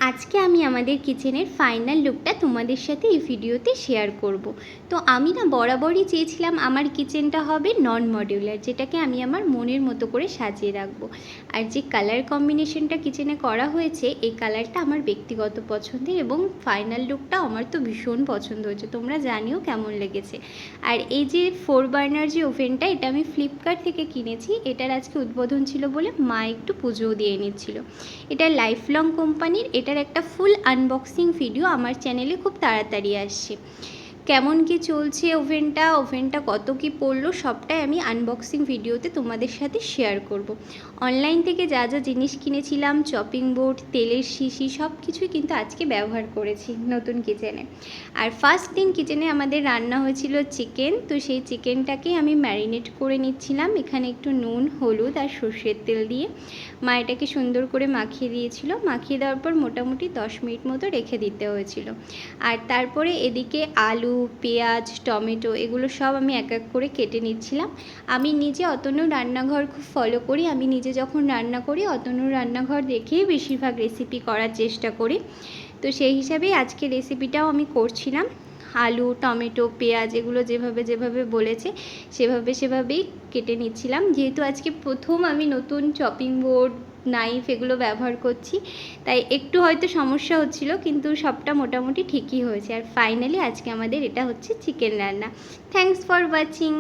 আজকে আমি আমাদের কিচেনের ফাইনাল লুকটা তোমাদের সাথে এই ভিডিওতে শেয়ার করব। তো আমি না বরাবরই চেয়েছিলাম আমার কিচেনটা হবে নন মডিউলার, যেটাকে আমি আমার মনের মতো করে সাজিয়ে রাখবো। আর যে কালার কম্বিনেশনটা কিচেনে করা হয়েছে, এই কালারটা আমার ব্যক্তিগত পছন্দের এবং ফাইনাল লুকটা আমার তো ভীষণ পছন্দ হয়েছে। তোমরা জানিও কেমন লেগেছে। আর এই যে 4 বার্নার যে ওভেনটা, এটা আমি ফ্লিপকার্ট থেকে কিনেছি। এটার আজকে উদ্বোধন ছিল বলে মা একটু পুজোও দিয়ে নিচ্ছিল। এটা লাইফ লং কোম্পানির। এটার একটা ফুল আনবক্সিং ভিডিও আমার চ্যানেলে খুব তাড়াতাড়ি আসছে। কেমন কি চলছে ওভেনটা কত কি পড়লো, সবটাই আমি আনবক্সিং ভিডিওতে তোমাদের সাথে শেয়ার করব। অনলাইন থেকে যা যা জিনিস কিনেছিলাম, চপিং বোর্ড, তেলের শিশি, সব কিছুই কিন্তু আজকে ব্যবহার করেছি নতুন কিচেনে। আর ফার্স্ট দিন কিচেনে আমাদের রান্না হয়েছিল চিকেন। তো সেই চিকেনটাকে আমি ম্যারিনেট করে নিচ্ছিলাম। এখানে একটু নুন, হলুদ আর সর্ষের তেল দিয়ে মা এটাকে সুন্দর করে মাখিয়ে দিয়েছিল। মাখিয়ে দেওয়ার পর মোটামুটি 10 মিনিট মতো রেখে দিতে হয়েছিল। আর তারপরে এদিকে আলু, পেঁয়াজ, টমেটো এগুলো সব আমি এক এক করে কেটে নিচ্ছিলাম। আমি নিজে অতনু রান্নাঘর খুব ফলো করি। আমি নিজে যখন রান্না করি অতনুর রান্নাঘর দেখেই বেশিরভাগ রেসিপি করার চেষ্টা করি। তো সেই হিসাবেই আজকে রেসিপিটাও আমি করছিলাম। আলু, টমেটো, পেঁয়াজ এগুলো যেভাবে বলেছে সেভাবেই কেটে নিচ্ছিলাম। যেহেতু আজকে প্রথম আমি নতুন চপিং বোর্ড, নাইফ এগুলো ব্যবহার করছি, তাই একটু হয়তো সমস্যা হচ্ছিল, কিন্তু সবটা মোটামুটি ঠিকই হয়েছে। আর ফাইনালি আজকে আমাদের এটা হচ্ছে চিকেন রান্না। Thanks for watching.